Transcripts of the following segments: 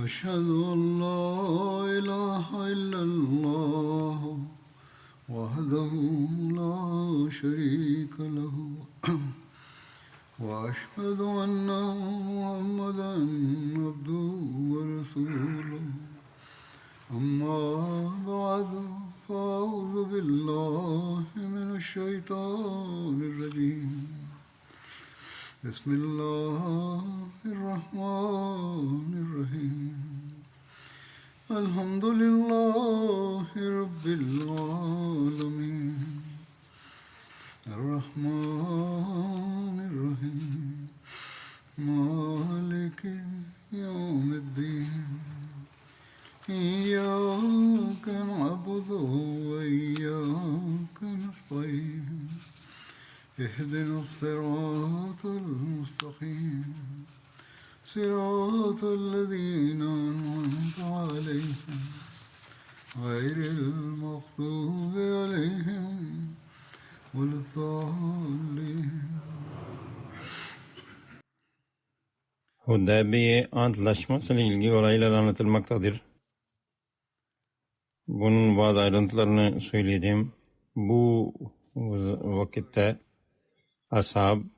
أشهد أن لا إله إلا الله وحده لا شريك له وأشهد أن محمدا عبده ورسوله أما بعد فأعوذ بالله من الشيطان الرجيم بسم الله الرحمن الرحيم الحمد لله رب العالمين الرحمن الرحيم مالك يوم الدين إياك نعبد وإياك نستعين اهدنا الصراط المستقيم صراط الذين أنعمت عليهم غير المغضوب عليهم ولا الضالين. Hudeybiye Antlaşması ile ilgili olaylar anlatılmaktadır. Bunun bazı ayrıntılarını söyleyeceğim. Bu vakitte ashabın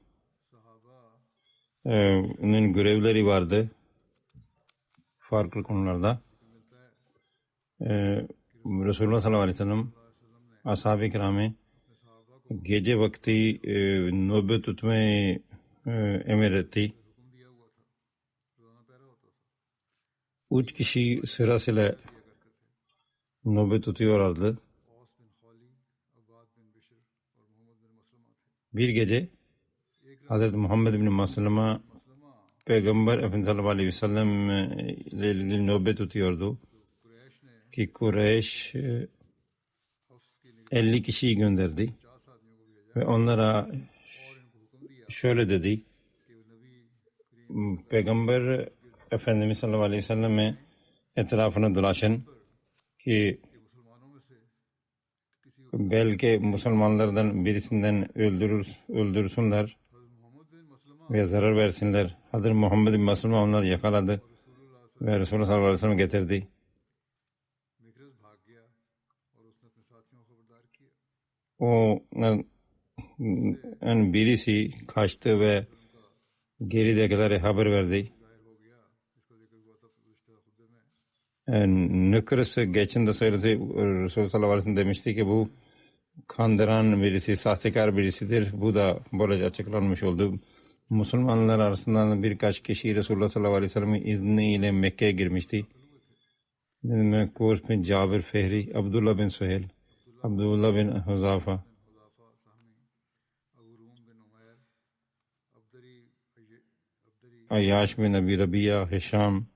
görevleri vardı farklı konularda. Resulullah sallallahu aleyhi ve sellem ashab-ı kirame gece vakti nöbet tutmayı emretti. 3 kişi sırasıyla nöbet tutuyorlardı. Bir gece Hazreti Muhammed bin Maslama Peygamber Efendimiz sallallahu aleyhi ve sellem ile ilgili nöbet tutuyordu ki Kureyş 50 kişiyi gönderdi ve onlara şöyle dedi: Peygamber Efendimiz sallallahu aleyhi ve selleme etrafına dolaşın ki belki Müslümanlardan birisinden öldürsünler ve zarar versinler. Hazreti Muhammed bin Maslama onları yakaladı ve Resulullah sallallahu aleyhi ve sellem getirdi. O birisi kaçtı ve geridekilere haber verdi. Nükrüsü geçinde söyledi. Resulullah sallallahu aleyhi ve sellem demişti ki bu kandıran birisi, sahtekar birisidir. Bu da böylece açıklanmış oldu. Müslümanlar arasından birkaç kişi Resulullah sallallahu aleyhi ve sellem'in izniyle Mekke'ye girmişti. Mekkur bin Cabir Fehri, Abdullah bin Suheyl, Abdullah bin Huzafa, Ayyaş bin Abi Rabia, Hişam,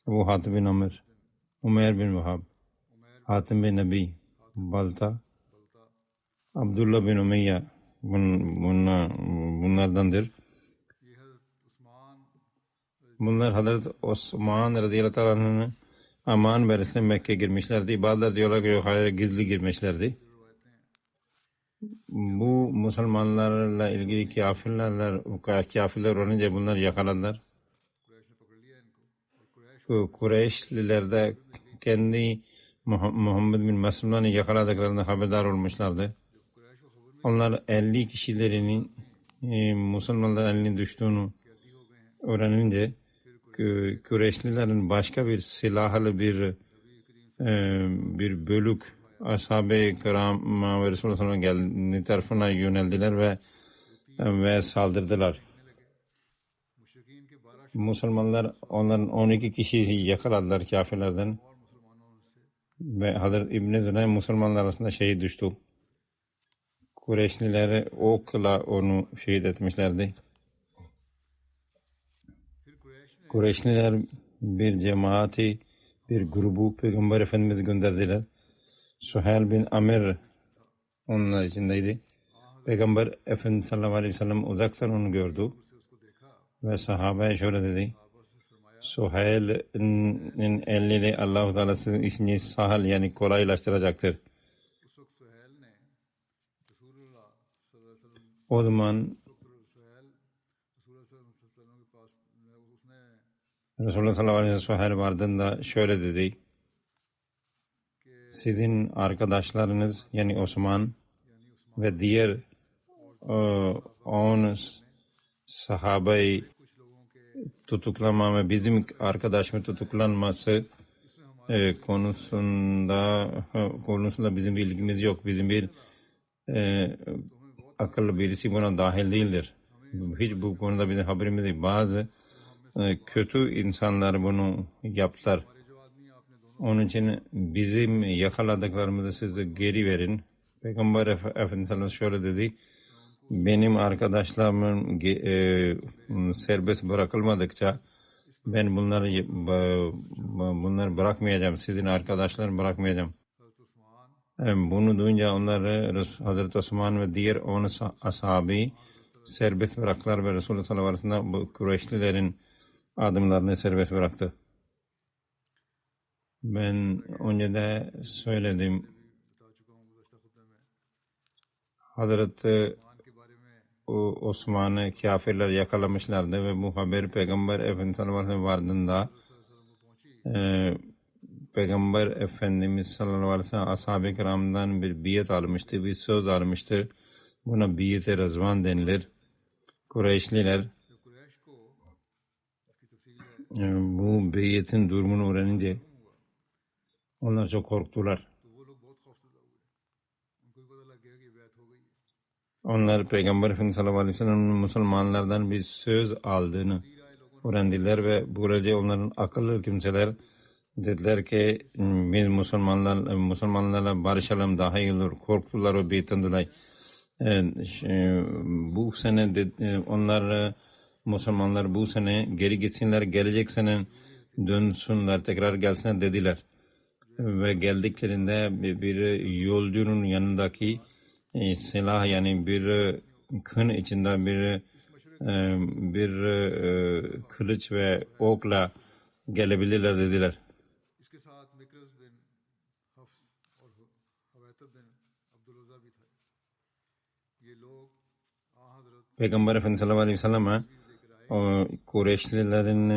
Ebu Hatim bin Amr, Umeyr bin Vahab, Hatim bin Nabi, Balta, Abdullah bin Umeyya bunlardandır. Bunlar Hazreti Osman radıyallahu anh'ın aman verisine Mekke'ye girmişlerdi. Bazıları diyorlar ki yok, hayır, gizli girmişlerdi. Bu Müslümanlarla ilgili kafirler olunca bunlar yakaladılar. Kureyşliler de kendi Muhammed bin Maslam'ı yakaladıklarında haberdar olmuşlardı. Onlar 50 kişilerinin Müslümanların eline düştüğünü öğrenince Kureyşlilerin başka bir silahlı bir bölük ashab-ı kiram ve Resulullah sallallahu aleyhi ve sellem'in tarafına yöneldiler ve saldırdılar. Müslümanlar onların 12 kişiyi yakaladılar kafirlerden ve Hazreti İbn-i Züneyn Müslümanlar arasında şehit düştü. Kureyşlileri okla onu şehit etmişlerdi. Kureyşliler bir cemaati, bir grubu Peygamber Efendimiz gönderdiler. Suheyl bin Amr onun içindeydi. Peygamber Efendimiz sallallahu aleyhi ve sellem uzaktan onu gördü ve sahabeye şöyle dedi: Suheyl'in eliyle Allah-u Teala sizin işini sahil yani kolaylaştıracaktır. O zaman Resulullah sallallahu aleyhi ve sellem Suheyl vardığında şöyle dedi. Sizin arkadaşlarınız yani Osman ve diğer 10 sahabeyi tutuklama ve bizim arkadaşımın tutuklanması konusunda bizim bilgimiz yok. Bizim bir akıllı birisi buna dahil değildir. Hiç bu konuda bizim haberimiz yok. Bazı kötü insanlar bunu yaptılar. Onun için bizim yakaladıklarımızı size geri verin. Peygamber Efendimiz şöyle dedi. Benim arkadaşlarımın serbest bırakılmadıkça ben bunları bırakmayacağım. Sizin arkadaşlarını bırakmayacağım. Bunu duyunca onları Hazreti Osman ve diğer 10 ashabi serbest bıraktılar ve Resulullah sallallahu aleyhi ve sellem bu Kureyşlilerin adımlarını serbest bıraktı. Ben önce de söyledim. Hazreti Osman'ı kafirler yakalamışlardı ve bu haber Peygamber Efendimiz sallallahu aleyhi ve sellem vardığında Peygamber Efendimiz sallallahu aleyhi ve sellem ashab-ı kiramdan bir biyet almıştı, bir söz almıştı. Buna biyet-i Rızvan denilir. Kureyşliler bu biyetin durumunu öğrenince onlar çok korktular. Onlar Peygamber Efendimiz sallallahu aleyhi ve sellem'in Müslümanlardan bir söz aldığını öğrendiler ve böylece onların akıllı kimseler dediler ki biz Müslümanlarla barışalım daha iyi olur. Korktular o biyetten dolayı. Bu sene onlar Müslümanlar bu sene geri gitsinler, gelecek sene dönsünler, tekrar gelsinler dediler. Ve geldiklerinde bir yolcunun yanındaki silah yani bir kın içinde bir kılıç ve okla gelebilirler dediler. Peygamber Efendimiz sallallahu aleyhi ve sellem Kureyşlilerin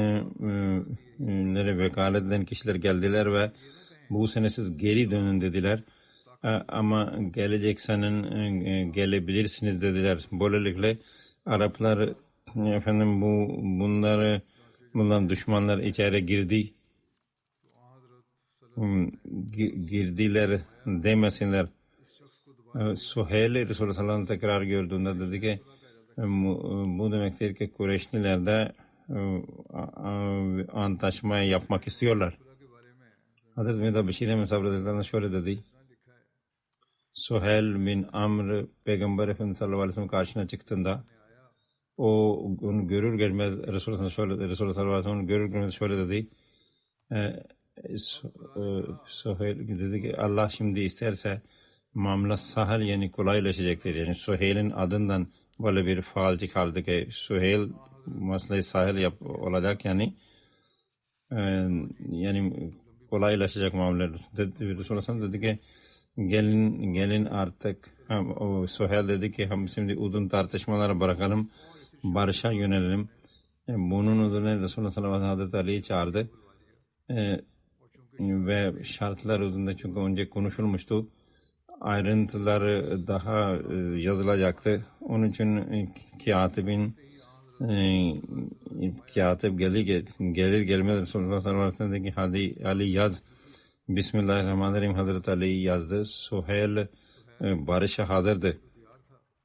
vekalet eden kişiler geldiler ve bu sene siz geri dönün dediler. Ama gelecek sene gelebilirsiniz dediler. Böylelikle Araplar efendim bundan düşmanlar içeri girdiler demesinler. Suheyl Resulullah sallallahu aleyhi ve sellem tekrar gördüğünde dedi ki bu demektir ki Kureyşliler de antlaşma yapmak istiyorlar. Hazreti Mirza Beşir Ahmed Sabri şöyle dedi. Suheyl bin Amr Peygamber Efendimiz sallallahu aleyhi ve sellem karşına çıktığında onu görür gelmez Resulullah sallallahu aleyhi ve sellem görür gelmez şöyle dedi. Suheyl dedi ki Allah şimdi isterse mamla sahil yani kolaylaşacaktır. Yani Suheyl'in adından böyle bir faal çıkardı ki Suheyl maslayı sahil olacak yani kolaylaşacak mamle. Resulullah dedi ki gelin artık. O Suheyl dedi ki şimdi uzun tartışmaları bırakalım, barışa yönelelim. Bunun üzerine Resulullah sallallahu aleyhi ve sellem Hazreti Ali'yi çağırdı. Ve şartlar üzerinde çünkü önce konuşulmuştu. Ayrıntıları daha yazılacaktı. Onun için katip gelir gelmez Resulullah sallallahu aleyhi ve sellem dedi ki hadi Ali yaz. Bismillahirrahmanirrahim Hazreti Ali yazdı. Suheyl barışa hazırdı.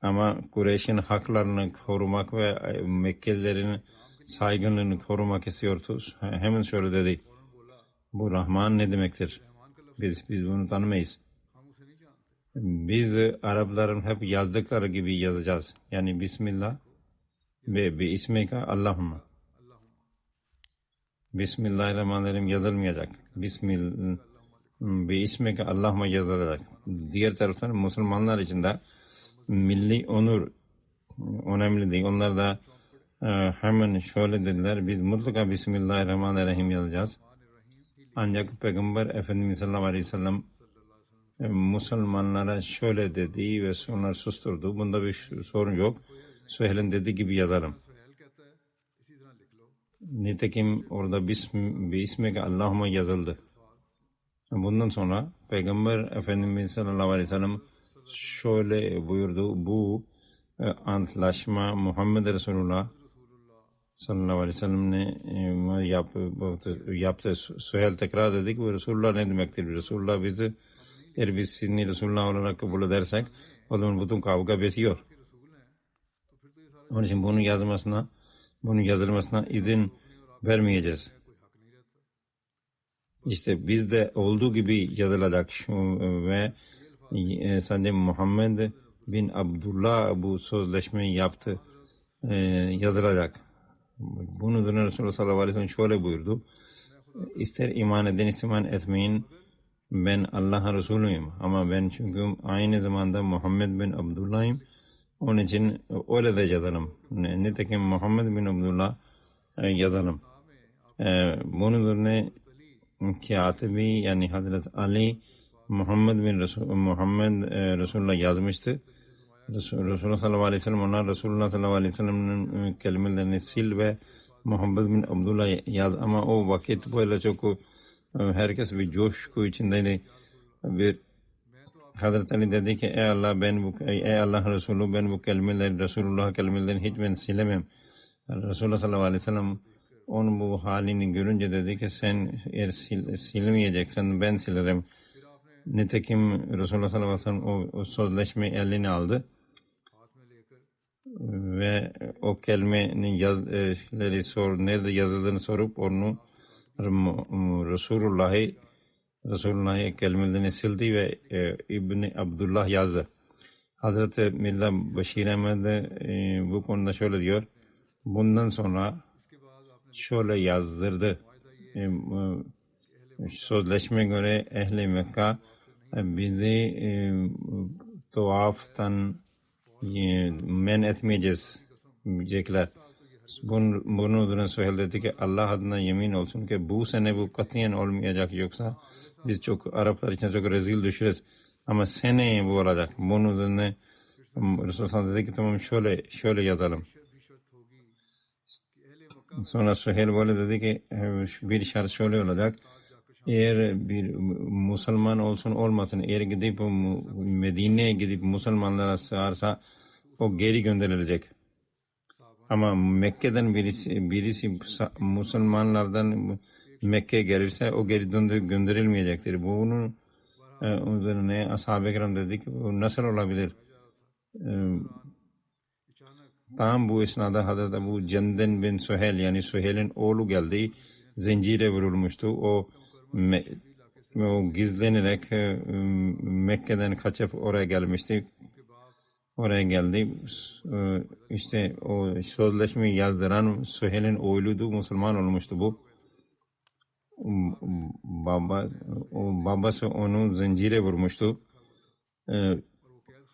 Ama Kureyş'in haklarını korumak ve Mekkelilerin saygınlığını korumak istiyordu. Hemen şöyle dedi. Bu Rahman ne demektir? Biz bunu tanımayız. Biz Arapların hep yazdıkları gibi yazacağız. Yani Bismillah ve bi ismika Allahumma. Bismillahirrahmanirrahim yazılmayacak. Bi ismika Allahumma yazılacak. Diğer taraftan Müslümanlar için de milli onur önemli değil. Onlar da hemen şöyle dediler. Biz mutlaka Bismillahirrahmanirrahim yazacağız. Ancak Peygamber Efendimiz sallallahu aleyhi ve sellem Müslümanlara şöyle dedi ve onlar susturdu. Bunda bir sorun yok. Suheyl'in dediği gibi yazalım. Nitekim orada bismike Allahümme yazıldı. Bundan sonra Peygamber Efendimiz sallallahu aleyhi ve sellem şöyle buyurdu. Bu antlaşma Muhammed Resulullah sallallahu aleyhi ve sellem'le yaptı. Suheyl tekrar dedi ki Resulullah ne demektir? Resulullah bizi eğer biz sizni Resulullah olarak kabul edersek o zaman bütün kavga bitiyor. Onun için bunun yazılmasına izin vermeyeceğiz. İşte bizde olduğu gibi yazılacak ve sadece Muhammed bin Abdullah bu sözleşmeyi yaptı yazılacak. Bunun üzerine Resulullah sallallahu aleyhi ve sellem şöyle buyurdu. İster iman edin, iman etmeyin. Ben Allah'ın Resulüyüm. Ama ben çünkü aynı zamanda Muhammed bin Abdullah'ım. Onun için öyle de yazalım. Nitekim Muhammed bin Abdullah yazalım. Bunun üzerine Katibi yani Hazreti Ali Muhammed Resulullah yazmıştı. Resulullah sallallahu aleyhi ve sellem onlar Resulullah sallallahu aleyhi ve sellem'in kelimelerini sil ve Muhammed bin Abdullah yaz ama o vakit böyle çok herkes bir coşku içindeydi. Bir Hazreti Ali dedi ki ey Allah Resulü ben bu kelimeleri Resulullah kelimelerini hiç ben silemem. Resulullah sallallahu aleyhi ve sellem onun bu halini görünce dedi ki sen eğer silmeyeceksen ben silerim. Nitekim Resulullah sallallahu aleyhi ve sellem o sözleşmeyi eline aldı ve o kelimenin nerede yazıldığını sorup onu Resulullah'ı kelimelerini sildi ve İbni Abdullah yazdı. Hazreti Mirza Beşir Ahmed bu konuda şöyle diyor. Bundan sonra şöyle yazdırdı. Sözleşme göre Ehl-i Mekka bizi tuhaftan men etmeyecekler. Bunun üzerine Suheyl dedi ki Allah adına yemin olsun ki bu sene bu katiyen olmayacak yoksa biz çok Araplar için çok rezil düşeriz. Ama seneye bu olacak. Bunun üzerine Resulullah dedi ki tamam şöyle yazalım. Sonra Suheyl böyle dedi ki bir şart şöyle olacak. Eğer bir Müslüman olsun olmasın eğer gidip Medine'ye gidip Müslümanlara sığarsa o geri gönderilecek. Ama Mekke'den birisi Müslümanlardan Mekke'ye gelirse o geri gönderilmeyecektir. Bunun üzerine ashab-ı kiram dedik nasıl olabilir? Tam bu esnada Hazreti Ebu Cendel bin Suheyl yani Suheyl'in oğlu geldi. Zincire vurulmuştu. O gizlenerek Mekke'den kaçıp oraya gelmişti. Oraya geldi. İşte o sözleşmeyi yazdıran Suheyl'in oğluydu. Müslüman olmuştu bu. Babası onu zincire vurmuştu.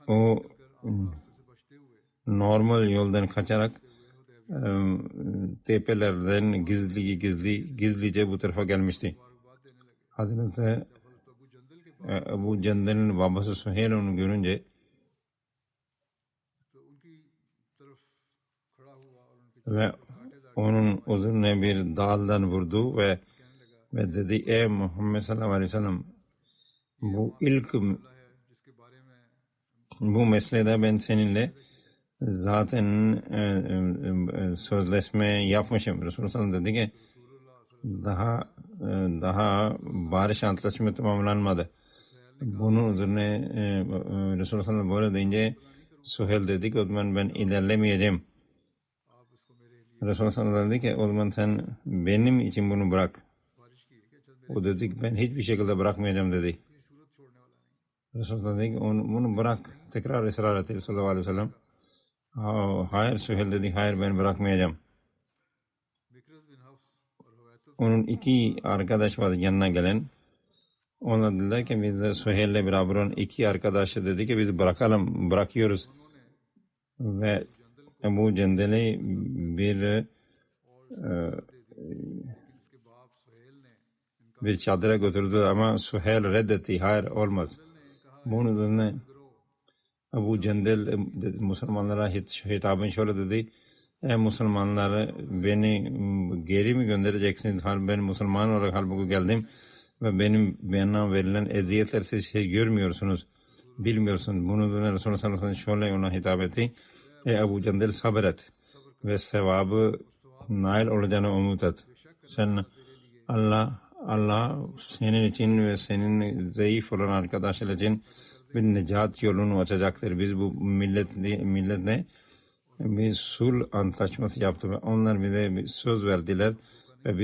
O normal yoldan kaçarak tepelerden gizlice bu tarafa gelmişti. Hazreti Ebu Cendel'in babası Suheyl onu görünce ve onun üzerine bir daldan vurdu ve dedi ey Muhammed sallallahu aleyhi ve sellem bu meselede ben seninle zaten sözleşme yapmışım. Resulullah dedi ki daha barış antlaşması tamamlanmadı. Bunun üzerine Resulullah böyle deyince Suheyl dedi ki o zaman ben ilerlemeyeceğim. Resulullah dedi ki o zaman sen benim için bunu bırak. O dedi ki ben hiçbir şekilde bırakmayacağım dedi. Resulullah dedi ki bunu bırak. Tekrar ısrar etti Resulullah aleyhi ve sellem. Hayır Suheyl dedi hayır ben bırakmayacağım. Onun iki arkadaş vardı yanına gelen. Onlar dediler ki biz Suheyl'le beraber olan iki arkadaşı dedi ki biz bırakıyoruz. Ve Ebu Cendel'i bir çadıra götürdü ama Suheyl reddetti. Hayır olmaz. Bunun üzerine Ebu Cendel Müslümanlara hitaben şöyle dedi. Ey Müslümanlar, beni geri mi göndereceksiniz? Ben Müslüman olarak halbuki geldim ve bana verilen eziyetler siz görmüyorsunuz, bilmiyorsunuz. Bunu da Resulullah sallallahu aleyhi ve sellem şöyle ona hitap etti. Ey Ebu Candil, sabret ve sevabı nail olacağını umut et. Sen Allah senin için ve senin zayıf olan arkadaşlar için bir necat yolunu açacaktır. Biz bu milletle bir sulh antlaşması yaptık ve onlar bize bir söz verdiler ve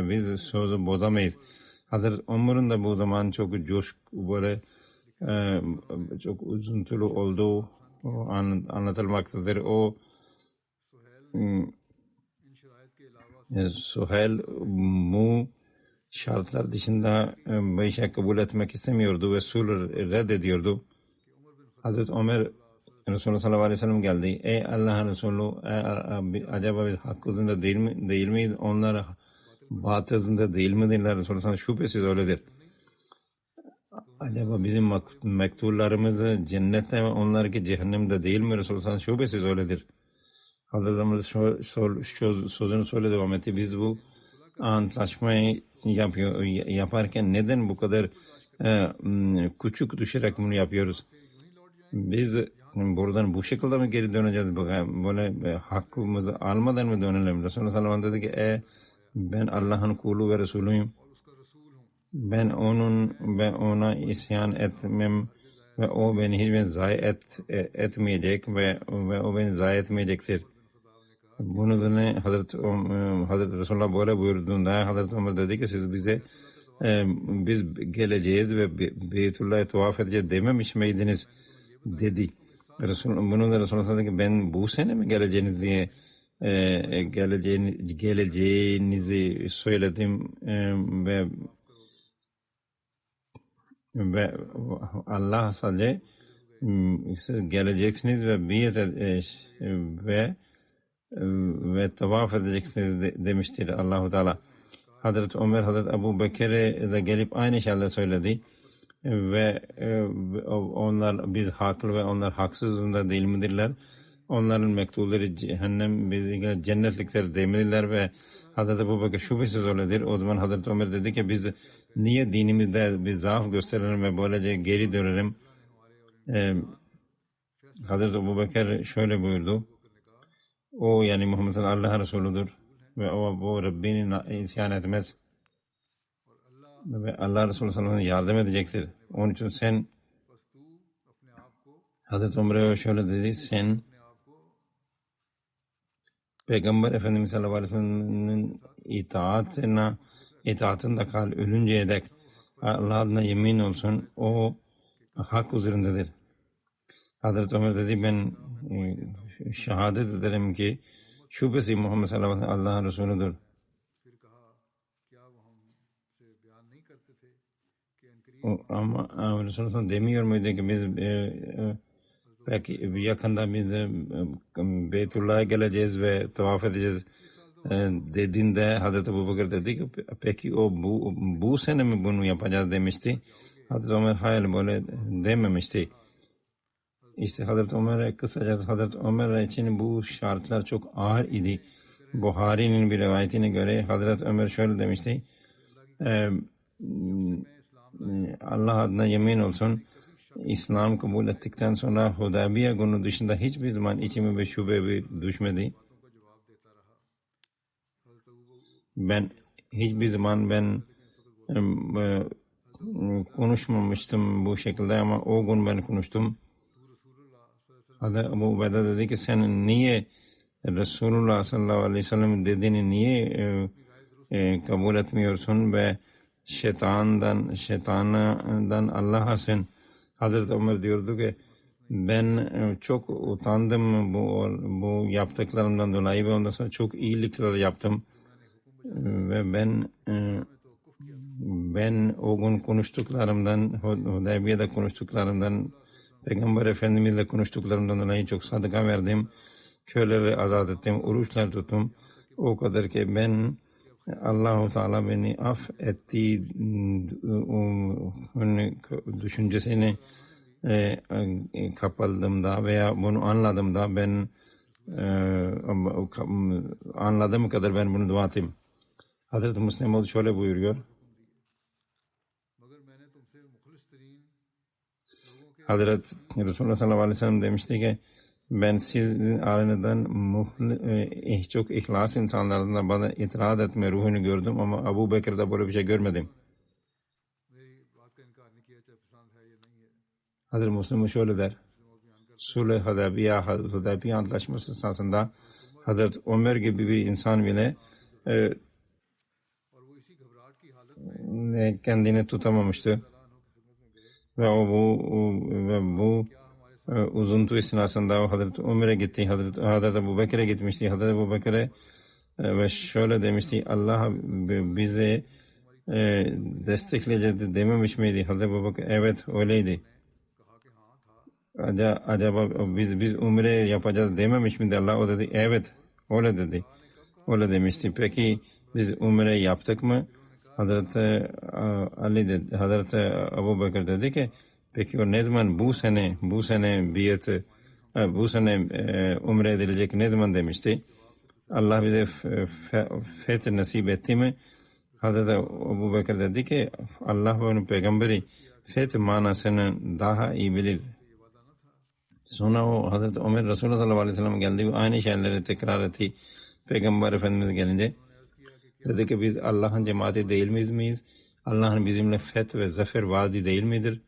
biz sözü bozamayız. Hazreti Ömer'in de bu zaman çok böyle çok üzüntülü olduğu anlatılmaktadır. O Suheyl bu şartlar dışında bu işe kabul etmek istemiyordu ve sulh reddediyordu. Hazreti Ömer Resulullah sallallahu aleyhi ve sellem geldi. Ey Allah'ın Resulü, acaba biz hak üzerinde değil miyiz? Onlar batılında değil midirler? Resulullah şüphesiz öyledir. Acaba bizim mektullarımız cennette ve onlarki cehennemde değil mi? Resulullah şüphesiz öyledir. Hazreti Ömer sözünü söyle devam etti. Biz bu antlaşmayı yaparken neden bu kadar küçük düşerek bunu yapıyoruz? Biz buradan bu şekilde mi geri döneceğiz? Böyle hakkımızı almadan mı dönelim? Resulullah sallallahu aleyhi ve sellem dedi ki ben Allah'ın kulu ve Resulüyüm. Ben ona isyan etmem ve o beni hiç zayi etmeyecek ve o beni zayi etmeyecektir. Bunu da Hazreti Resulullah böyle buyurduğunda Hazreti Ömer dedi ki siz bize biz geleceğiz ve Beytullah'a tavaf edeceğiz dememiş miydiniz dedi. Bunu da Resulullah dedi ki ben bu sene mi geleceğiniz diye geleceğinizi söyledim ve Allah sadece siz geleceksiniz ve ve tavaf edeceksiniz demiştir Allahu Teala. Hazreti Ömer, Hazreti Ebu Bekir'e de gelip aynı şeyler söyledi ve onlar biz haklı ve onlar haksız da değil midirler? Onların mektupları cehennem bizi cennetlikler değil midirler? Ve Hazreti Ebu Bekir şüphesiz öyledir. O zaman Hazreti Ömer dedi ki biz niye dinimizde bir zaaf gösterelim ve böylece geri dönelim? Hazreti Ebu Bekir şöyle buyurdu. O yani Muhammed Allah Resulüdür ve o Rabbini isyan etmez ve Allah Resulü sallallahu aleyhi ve sellem yardım edecektir. Onun için sen Hazreti Ömer'e şöyle dedi, sen Peygamber Efendimiz sallallahu aleyhi ve sellem'in itaatında kal, ölünceye dek Allah adına yemin olsun o hak üzerindedir. Hazreti Ömer dedi ben şehadet ederim ki şüphesiz Muhammed sallallahu aleyhi ve sellem Allah'ın Resulüdür. Ama Resulullah demiyor muydu ki biz belki yakında biz Beytullah'a geleceğiz ve tavaf edeceğiz dediğinde Hazreti Ebu Bekir dedi ki peki o bu sene mi bunu yapacağız demişti. Hazreti Ömer hayır böyle dememişti. İşte Hazreti Ömer'e kısacası Hazreti Ömer için bu şartlar çok ağır idi. Buhari'nin bir rivayetine göre Hazreti Ömer şöyle demişti. Allah adına yemin olsun İslam kabul ettikten sonra Hudaybiye günü dışında hiçbir zaman içime bir şüphe düşmedi. Ben hiçbir zaman konuşmamıştım bu şekilde ama o gün ben konuştum. Hazreti Ebu Ubeyde dedi ki sen niye Resulullah sallallahu aleyhi ve sellem dediğini niye kabul etmiyorsun ve şeytandan Allah'a sen. Hazreti Ömer diyordu ki ben çok utandım bu yaptıklarımdan dolayı ve ondan sonra çok iyilikler yaptım ve ben o gün konuştuklarımdan Hudaybiye'de konuştuklarımdan Peygamber Efendimizle konuştuklarımdan dolayı çok sadaka verdim. Köleleri azat ettim, oruçlar tuttum. O kadar ki ben Allah-u Teala beni affettiği düşüncesini kapıldığımda veya bunu anladığımda ben anladığım kadar ben bunu dua ettim. Hazreti Müslim şöyle buyuruyor. Hazreti Resulullah sallallahu aleyhi ve sellem demişti ki ben sizin aranızdan çok ihlas insanlardan bana itiraz etme ruhunu gördüm ama Abu Bekir'de böyle bir şey görmedim. Hazreti Müslim şöyle der. Sulh Hudaybiye Antlaşması esasında Hazreti Ömer gibi bir insan bile kendini tutamamıştı. Ve bu uzuntu esnasında Hazreti Ömer'e gitti. Hazreti Ebu Bekir'e gitmişti. Hazreti Ebu Bekir'e ve şöyle demişti. Allah bize destekleyecekti dememiş miydi? Hazreti Ebu Bekir evet öyleydi. Acaba biz umre yapacağız dememiş miydi Allah? O dedi evet öyle dedi. Öyle demişti. Peki biz umre yaptık mı? Hazreti Ali dedi, Hazreti Ebu Bekir dedi ki peki o ne zaman bu sene bu sene umre edilecek ne zaman demişti. Allah bize fethi nasip etti mi? Hazreti Ebu Bekir dedi ki Allah ve onun peygamberi fethi manasını daha iyi bilir. Sonra o Hazreti Ömer Resulullah sallallahu aleyhi ve sellem geldi ve aynı şeyleri tekrar etti. Peygamber Efendimiz gelince dedi ki biz Allah'ın cemaati değil miyiz? Allah'ın bizimle feth ve zafer vaadi değil midir?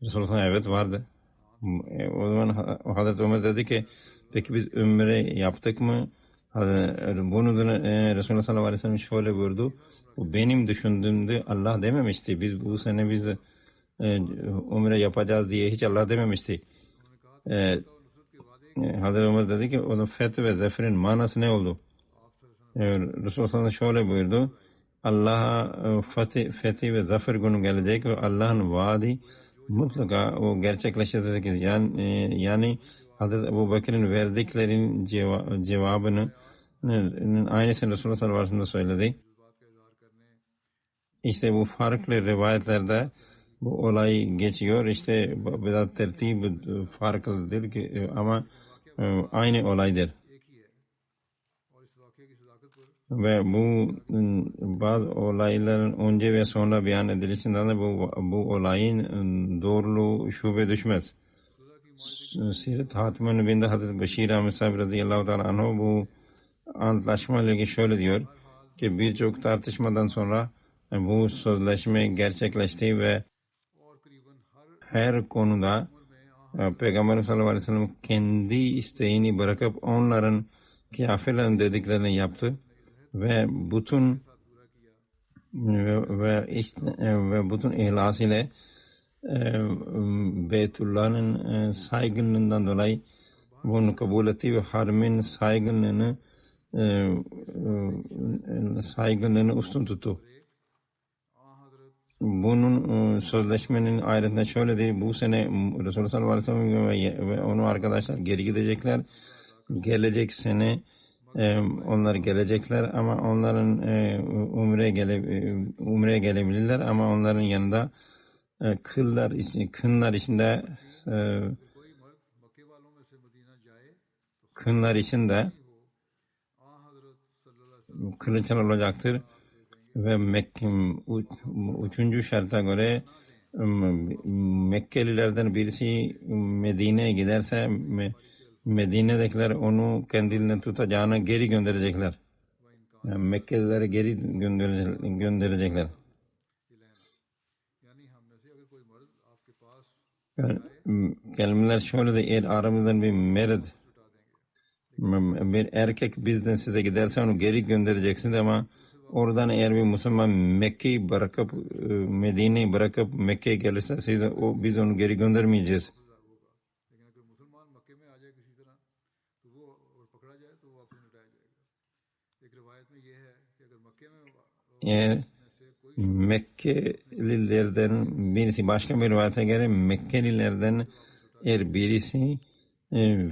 Resulullah evet vardı. O zaman Hazreti Ömer dedi ki peki biz umre yaptık mı? Bunu Resulullah sallallahu aleyhi ve sellem şöyle buyurdu. Bu benim düşündüğümde Allah dememişti. Biz bu sene umre yapacağız diye hiç Allah dememişti. Hazreti Ömer dedi ki onun feth ve zaferin manası ne oldu? Resulullah şöyle buyurdu. Allah'a fethi ve zafer günü gelecek ve Allah'ın vaadi mutlaka o gerçekleşecek. Yani Hazreti Ebu Bekir'in verdiklerinin cevabını aynısını Resulullah sallallahu aleyhi ve sellem söyledi. İşte bu farklı rivayetlerde bu olay geçiyor. İşte biraz tertip farklıdır ki ama aynı olaydır. Ve bu bazı olayların önce ve sonra beyan edilişinden de bu olayın doğruluğu şüphe düşmez. Sirat Hatim-i Nübüvvet'te Hazreti Beşir Ahmet Sahibi radıyallahu ta'ala anhu bu antlaşma ile ilgili şöyle diyor ki birçok tartışmadan sonra bu sözleşme gerçekleşti ve her konuda Peygamber sallallahu aleyhi ve sellem kendi isteğini bırakıp onların kafirlerin dediklerini yaptı ve bütün ihlas ile Beytullah'ın saygınlığından dolayı bunu kabul etti ve Harim'in saygınlığını üstün tuttu. Bunun sözleşmenin ayrıntısında şöyle değil. Bu sene Resulullah sallallahu aleyhi ve sellem ve onun arkadaşlar geri gidecekler. Gelecek sene onlar gelecekler ama onların umreye gelebilirler ama onların yanında kınlar içinde kılıçlar olacaktır ve üçüncü şarta göre Mekkelilerden birisi Medine'ye giderse Medine'dekiler onu kendilerine tutacağına geri gönderecekler. Yani Mekkelilere geri gönderecekler. Yani, kelimeler şöyle de eğer aramızdan bir erkek bizden size giderse onu geri göndereceksiniz ama oradan eğer bir Müslüman Mekke'yi bırakıp Medine'yi bırakıp Mekke'ye gelirse biz onu geri göndermeyeceğiz. Eğer Mekkelilerden birisi başka bir rivayete göre Mekkelilerden eğer birisi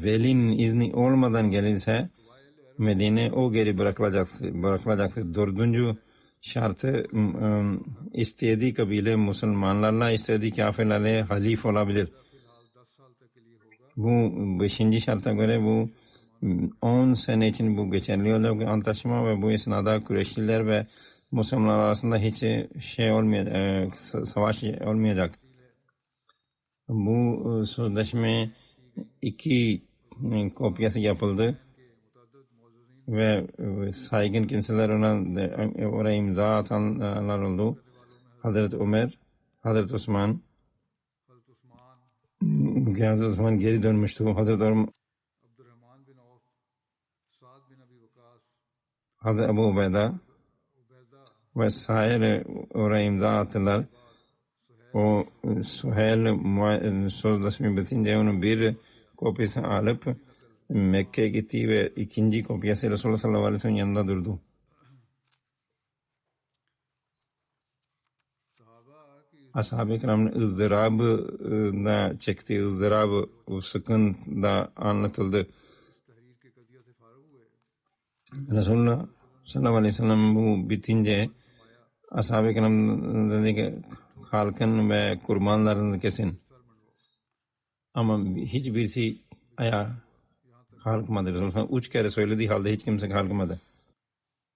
velinin izni olmadan gelirse Medine o geri bırakılacaktır. Dördüncü şartı istediği kabile Müslümanlarla istediği kafirlerle halif olabilir. Bu 5. şarta göre bu 10 sene için bu geçerli olacak antlaşma ve bu esnada Kureyşliler ve Müslümanlar arasında hiç şey olmayacak, savaş olmayacak. Bu sözleşme 2 kopyası yapıldı ve saygın kimseler oraya imza atanlar oldu. Hazreti Ömer, Hazreti Osman, Hazreti Osman geri dönmüştü. Hazreti Ebu Ubeyda ve sair oraya imza attılar. O Süheyl sözleşme bitince onun bir kopyasını alıp Mekke'ye gitti ve ikinci kopyası Resulullah sallallahu aleyhi ve sellem yanında durdu. Ashab-ı kiramın ızdırabı çektiği ızdırabı, o sıkıntı anlatıldı. Resulullah sallallahu aleyhi ve sellem bu bitince ashab-ı kiram dedi ki halkın ve kurbanlarını kesin. Ama hiçbirisi ayağa kalkmadı. Resulullah 3 kere söylediği halde hiç kimse kalkmadı.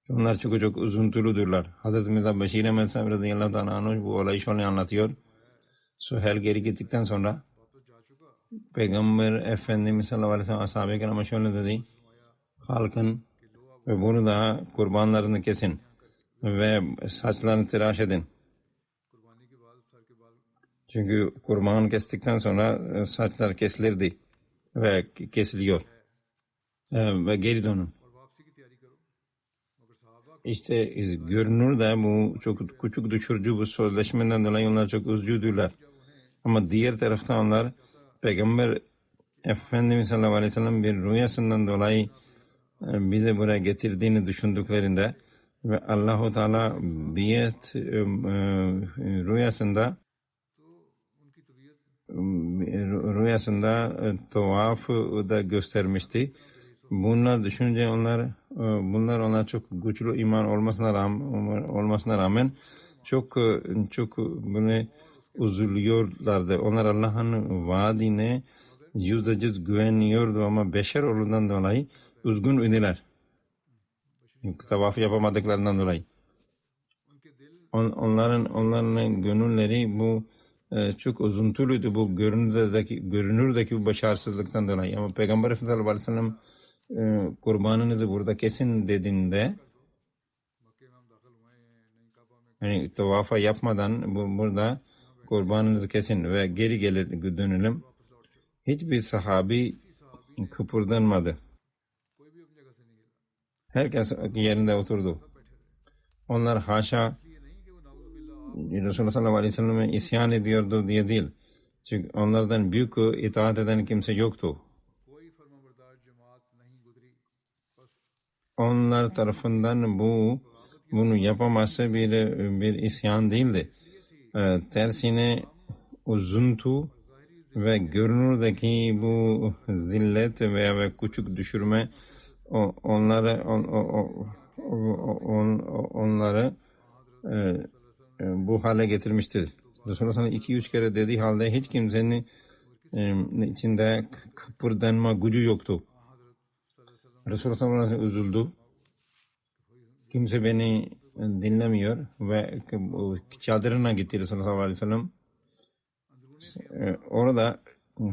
Onlar çok üzüntülüdürler. Hazreti Mirza Beşir Ahmet Sahibi radıyallahu anh bu olayı şöyle anlatıyor. Süheyl geri gittikten sonra Peygamber Efendimiz sallallahu aleyhi ve sellem ashab-ı kirama şöyle dedi. Kalkın ve bunu da kurbanlarını kesin ve saçlarını tıraş edin. Çünkü kurban kestikten sonra saçlar kesilirdi ve kesiliyor. Ve geri dönün. İşte görünür de bu çok küçük düşürücü bu sözleşmeden dolayı onlar çok üzücüdürler. Ama diğer taraftan onlar Peygamber Efendimiz sallallahu aleyhi ve sellem bir rüyasından dolayı bize buraya getirdiğini düşündüklerinde ve Allah-u Teala biyet rüyasında tavafı da göstermişti. Bunlar düşünce onlar çok güçlü iman olmasına rağmen çok bunu üzülüyorlardı. Onlar Allah'ın vaadine %100 güveniyordu ama beşer olduğundan dolayı üzgün idiler. Tavafı yapamadıklarından dolayı. Onların gönülleri bu çok üzüntülüydü bu görünürdeki bu başarısızlıktan dolayı. Ama Peygamber Efendimiz sallallahu aleyhi ve sellem kurbanınızı burada kesin dediğinde yani tavafa yapmadan burada kurbanınızı kesin ve geri dönelim. Hiçbir sahabi kıpırdanmadı. Herkes yerinde oturdu. Onlar haşa Resulullah sallallahu aleyhi ve sellem'e isyan ediyordu diye değil. Çünkü onlardan büyük itaat eden kimse yoktu. Onlar tarafından bunu yapamazsa bir isyan değildi. Tersine üzüntü ve görünürdeki bu zillet veya küçük düşürme onları bu hale getirmiştir. Resulullah sana 2-3 kere dediği halde hiç kimsenin içinde kıpırdanma gücü yoktu. Resulullah sallallahu aleyhi ve sellem üzüldü. Kimse beni dinlemiyor ve çadırına gitti Resulullah sallallahu aleyhi ve sellem. Orada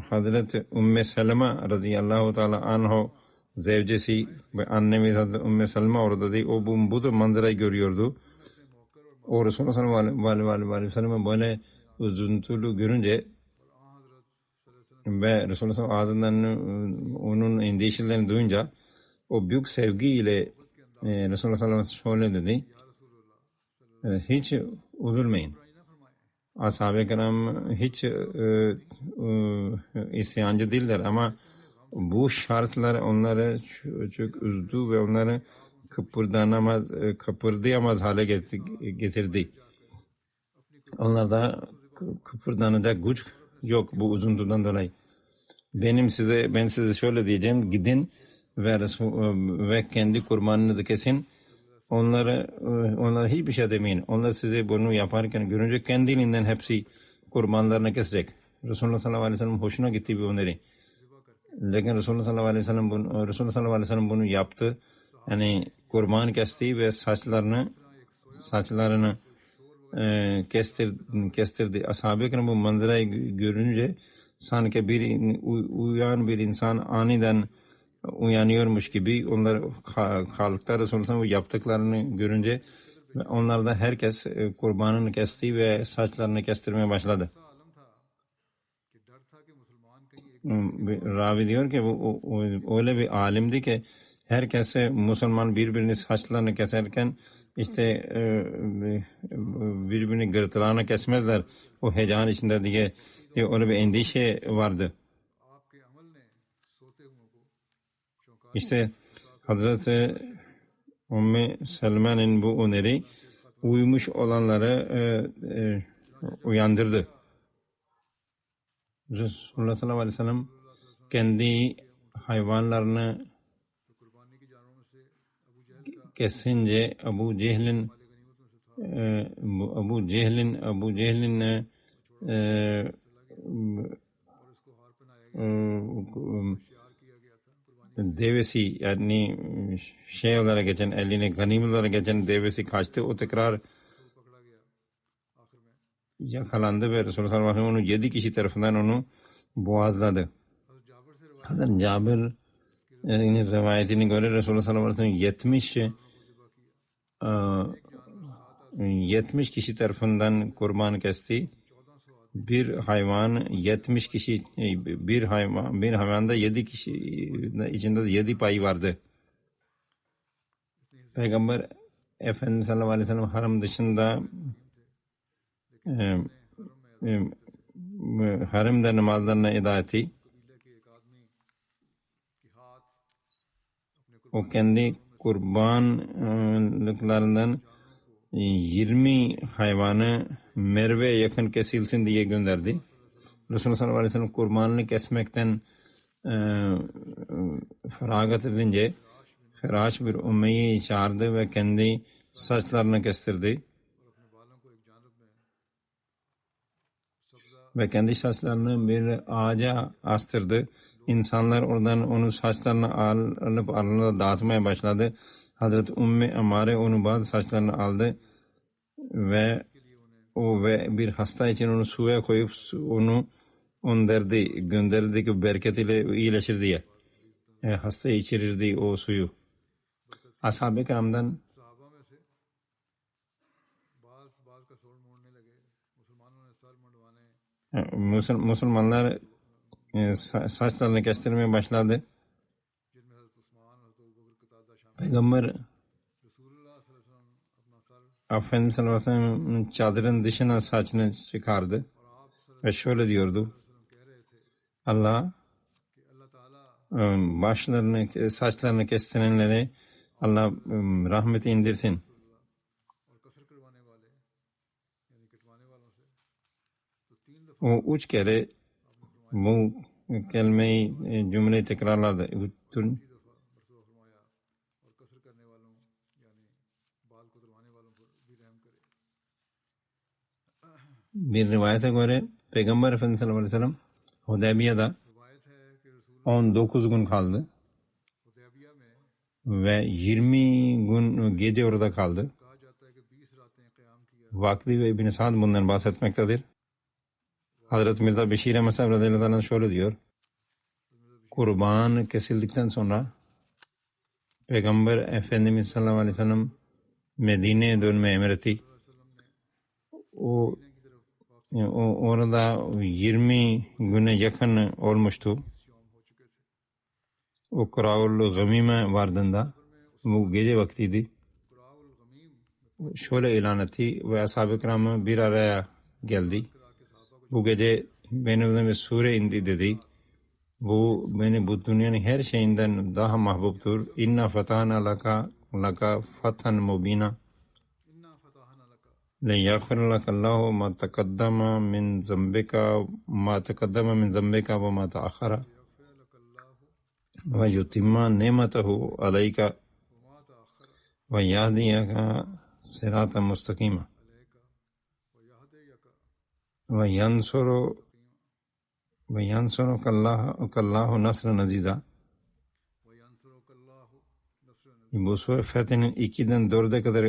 Hazreti Ümmü Seleme radıyallahu teala anha zevcesi ve annemiz Hazreti Ümmü Seleme orada değil. O bu manzarayı görüyordu. O Resulullah sallallahu aleyhi ve sellem'e böyle üzüntülü görünce ve Resulullah ağzından onun endişelerini duyunca o büyük sevgiyle Resulullah sallallahu aleyhi ve sellem şöyle dedi. Hiç üzülmeyin. Ashab-ı kiram hiç isyancı değiller ama bu şartlar onları çok üzdü ve onları kıpırdayamaz hale getirdi. Onlarda kıpırdanacak güç yok bu üzüntüden dolayı. Ben size şöyle diyeceğim, gidin ve kendi kurbanınızı kesin. Onlara hiçbir şey demeyin. Onlar size bunu yaparken görünce kendiliğinden hepsi kurbanlarını kesecek. Resulullah sallallahu aleyhi ve sellem hoşuna gitti bir öneri. Lakin Resulullah sallallahu aleyhi ve sellem bunu yaptı. Yani kurban kesti ve saçlarını kestirdi. Ashab-ı kiram bu manzarayı görünce sanki uyan bir insan aniden uyanıyormuş gibi onlar halkta Resulullah'ın bu yaptıklarını görünce onlar da herkes kurbanını kesti ve saçlarını kestirmeye başladı. Ravi diyor ki bu öyle bir alimdi ki herkese Müslüman birbirini saçlarını keserken işte birbirini gırtlağını kesmezler o heyecan içinde diye öyle bir endişe vardı. İşte Hazreti Ümmü Selman'ın bu öneri uymuş olanları uyandırdı. Resulullah sallallahu aleyhi ve sellem kendi hayvanlarını kesince Abu Cehl'in devesi yani şey olarak geçen eline ganimet olarak geçen devesi kaçtı. O tekrar yakalandı ve Resulullah sallallahu aleyhi ve sellem onu 7 kişi tarafından onu boğazladı. Hazreti Cabir rivayetine göre Resulullah sallallahu aleyhi ve sellem 70 kişi tarafından kurban kesti. Bir hayvan 70 kişi bir hayvanda 7 kişi içinde 7 pay vardı. Peygamber Efendimiz sallallahu aleyhi ve sellem haram dışında haremde namazlarına eda etti. O kendi kurbanlıklarından 20 hayvanı Merve'ye yakın kesilsin diye gönderdi. Resulullah sallallahu aleyhi ve sellem kurbanını kesmekten feragat edince Firaş bir Ümme'yi çağırdı ve kendi saçlarını kestirdi. Ve kendi saçlarını bir ağaca astırdı. İnsanlar oradan onun saçlarını alıp aralarında dağıtmaya başladı. Hazreti Ümmü Amare onun bazı saçlarını aldı ve bir hasta için onu suya koyup onu gönderdi ki bereketiyle iyileşir diye. Hasta içirirdi o suyu. Ashab-ı kiramdan Müslümanlar saçlarını kestirmeye başladı. Peygamber Efendimiz sallallahu aleyhi ve sellem çadırın dışına saçını çıkardı ve şöyle diyordu: Allah saçlarını kestirenlere Allah rahmeti indirsin. O 3 kere bu kelimeyi cümleyi tekrarladı. Bir rivayete göre Peygamber Efendimiz sallallahu aleyhi ve sellem Hudeybiye'de 19 gün kaldı ve 20 gün gece orada kaldı. Vakli ve İbn-i Sa'd bundan bahsetmektedir. Hazreti Mirza Beşir Mesab radıyallahu anh şöyle diyor: kurban kesildikten sonra Peygamber Efendimiz sallallahu aleyhi ve sellem Medine'ye dönmeye emretti. Orada 20 güne yakın olmuştu. O Kuraul Gamime vardığında bu gece vaktiydi. Şöyle ilan etti ve ashab-ı kiram bir araya geldi. Bu gece benim bir sure indi dedi. Bu beni bu dünyanın her şeyinden daha mahbubtur. İnna fatahna laka fathan mubina. ليغفر لك الله ما تقدم من ذنبك وما تأخر ويتم نعمته عليك ويهديك صراطا مستقيما وينصر ve yansurukallahu nasran aziza. Bu sure Fetih'in 2'den 4'e kadar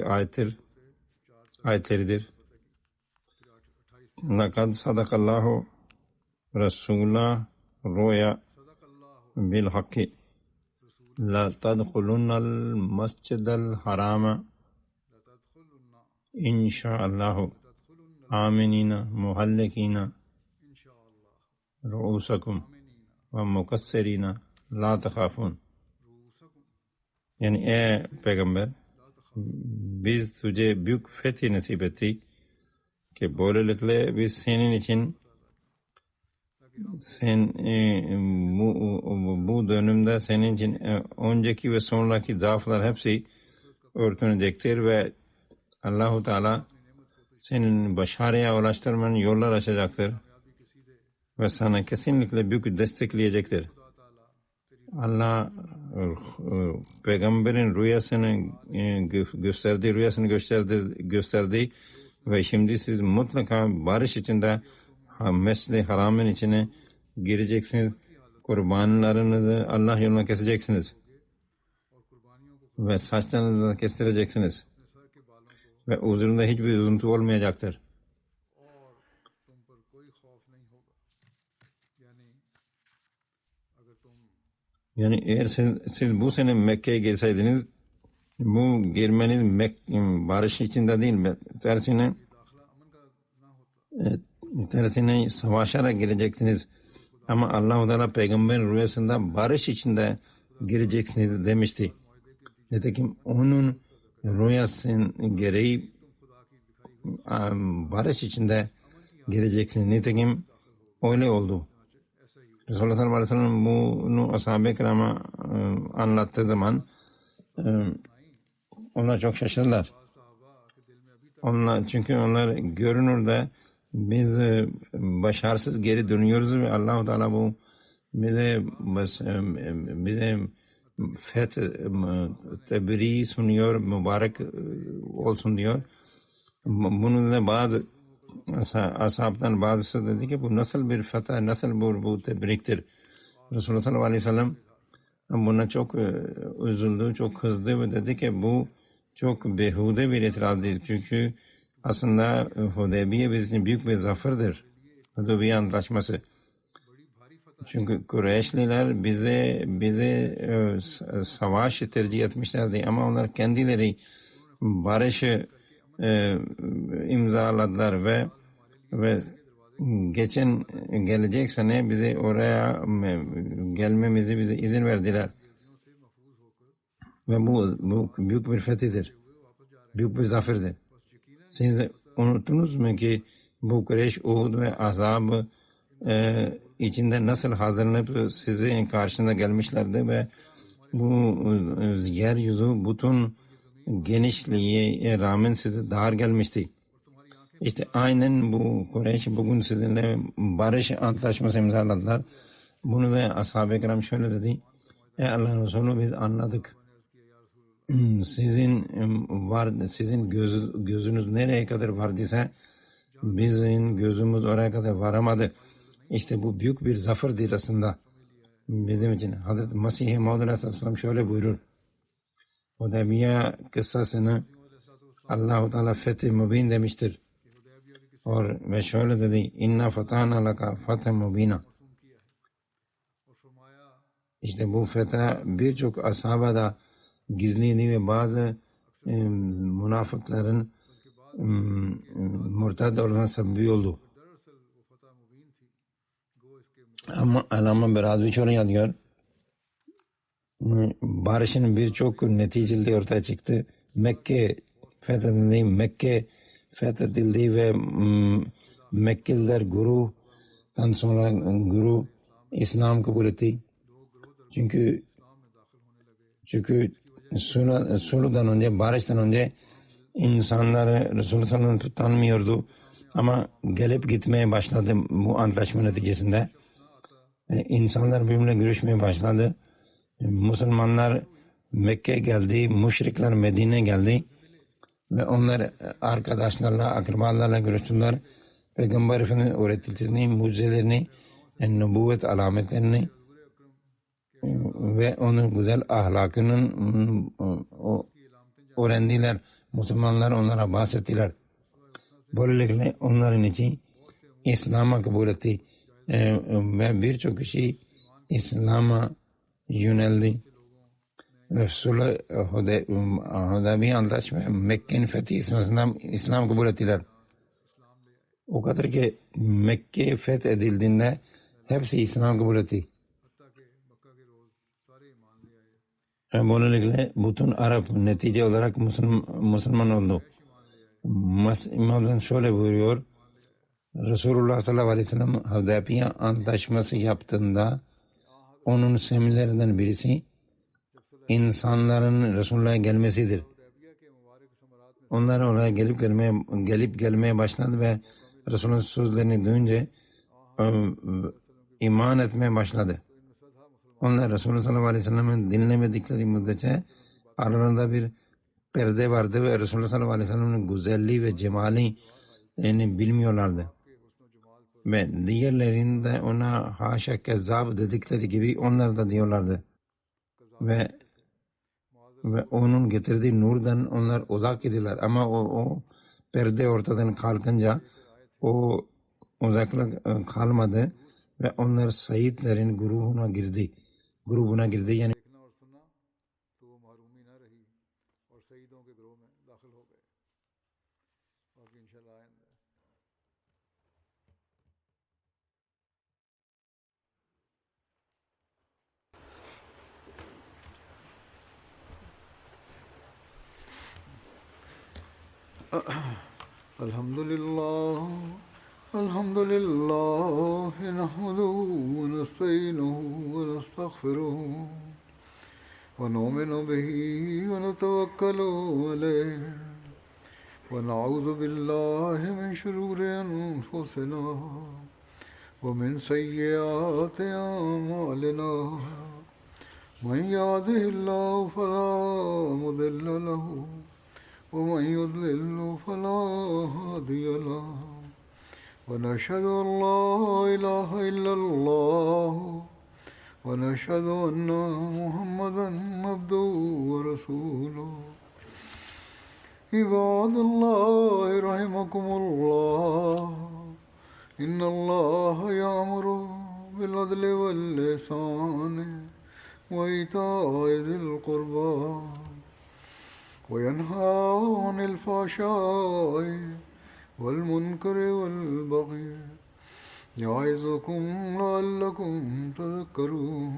ayetleridir. Lakad sadakallahu Resul'a roya bil hakki la tadkhulunnal masjidal harama inşaallahu aminina muhallikina ru'usakum ve mukassirina la takhafun. Yani ey peygamber, biz tuce büyük fethi nasip ettik ki böylelikle biz senin için bu dönemde senin için önceki ve sonraki zaaflar hepsi örtünecektir ve Allah-u Teala senin başarıya ulaştırmanın yollar açacaktır ve sana kesinlikle büyük destekleyecektir. Allah peygamberin rüyasını gösterdi ve şimdi siz mutlaka barış içinde Mescid-i Haram'ın içine gireceksiniz. Kurbanlarınızı Allah yoluna keseceksiniz. Ve saçlarınızı da kestireceksiniz. Ve huzurunda hiçbir üzüntü olmayacaktır. Yani eğer siz bu sene Mekke'ye girseydiniz, bu girmeniz barış içinde değil, tersine savaşarak girecektiniz. Ama Allah-u Teala peygamber rüyasında barış içinde gireceksiniz demişti. Nitekim onun rüyasının gereği barış içinde gireceksiniz. Nitekim öyle oldu. Resulullah sallallahu aleyhi ve sellem bunu ashab-ı kirama anlattığı zaman onlar çok şaşırdılar. Çünkü onlar görünürde biz başarısız geri dönüyoruz ve Allah-u Teala bu bize tebriği sunuyor, mübarek olsun diyor. Bunu da bazı ashabtan bazısı dedi ki bu nasıl bir fetih, nasıl bu tebriktir. Resulullah sallallahu aleyhi ve sellem buna çok üzüldü, çok kızdı ve dedi ki bu çok behude bir itiraz değil. Çünkü aslında Hudeybiye bizim için büyük bir zaferdir. Hudeybiye Antlaşması. Çünkü Kureyşliler bize savaşı tercih etmişlerdi ama onlar kendileri barışı imzaladılar ve gelecek sene bize oraya gelmemizi bize izin verdiler. Ve bu büyük bir fetihdir. Büyük bir zaferdir. Siz unuttunuz mu ki bu Kureyş, Uhud ve Azab içinde nasıl hazırlanıp sizin karşısına gelmişlerdi ve bu yeryüzü bütün genişliğe rağmen size dar gelmişti. İşte aynen bu Kureyş bugün sizinle barış antlaşması imzaladılar. Bunu da ashab-ı kiram şöyle dedi. Ey Allah'ın Resulü biz anladık. Sizin gözünüz nereye kadar vardıysa bizim gözümüz oraya kadar varamadı. İşte bu büyük bir zaferdir aslında bizim için. Hazreti Mesih Maud Aleyhisselam şöyle buyurur. Hudeybiye kıssasını Allah-u Teala Fetih Mubin demiştir. Ve şöyle dedi. İnna fatahna laka fetih mubina. İşte bu fetih birçok ashaba da gizliydi ve bazı münafıkların murtad olma sebebi oldu. Ama Allame Berazvi şöyle yazıyor. Barışın birçok neticeli ortaya çıktı. Mekke fethedildi ve Mekkeliler Guru'dan sonra Guru İslam kabul etti. Çünkü sulhdan önce, barıştan önce insanlar Resulullah sallallahu aleyhi ve sellem tanımıyordu. Ama gelip gitmeye başladı bu antlaşma neticesinde. İnsanlar birbirine görüşmeye başladı. Müslümanlar Mekke geldi, müşrikler Medine geldi ve onlar arkadaşlarla, akrabalarla görüştüler. Peygamber Efendimiz'in öğrettiğini, mucizelerini nübüvvet alametlerini ve onun güzel ahlakının öğrendiler. Müslümanlar onlara bahsettiler. Böylelikle onların için İslam'a kabul etti ve birçok kişi İslam'a yöneldi. Ve Sulh Hudeybiye Antlaşma Mekke'nin fethi sırasında İslam kabul ettiler. O kadar ki Mekke fethedildiğinde hepsi İslam kabul etti. Böylelikle bütün Arap netice olarak Müslüman oldu. İmam'dan şöyle buyuruyor. Resulullah sallallahu aleyhi ve sellem Hudeybiye Antlaşması yaptığında onun semillerinden birisi insanların Resulullah'a gelmesidir. Onlar oraya gelip gelmeye başladı ve Resulullah'ın sözlerini duyunca iman etmeye başladı. Onlar Resulullah sallallahu aleyhi ve sellem'in dinlemedikleri müddetçe aralarında bir perde vardı ve Resulullah sallallahu aleyhi ve sellem'in güzelliği ve cemali bilmiyorlardı. Ve diğerlerinde ona haşa kezzab dedikleri gibi onlar da diyorlardı. Ve onun getirdiği nurdan onlar uzak idiler. Ama o perde ortadan kalkınca o uzaklık kalmadı ve onlar Saidlerin grubuna girdi. Yani Elhamdülillah, elhamdülillah, nahmeduhu ve nestainuhu ve nestağfiruhu ve nu'minu bihi ve netevekkalu aleyh ve na'udhu billahi min şururi enfusina ve min seyyiati a'malina. Men yahdihillahu felâ mudille lehu ومن يضلل فلا هادي له ونشهد أن لا إله إلا الله ونشهد أن محمدا عبده ورسوله عباد الله رحمكم الله إن الله يأمر بالعدل والإحسان وإيتاء ذي القربى وينهى عن الفحشاء والمنكر والبغي يعظكم لعلكم تذكرون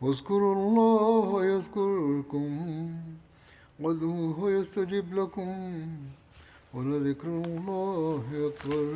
واذكروا الله يذكركم وادعوه يستجب لكم ولذكر الله أكبر.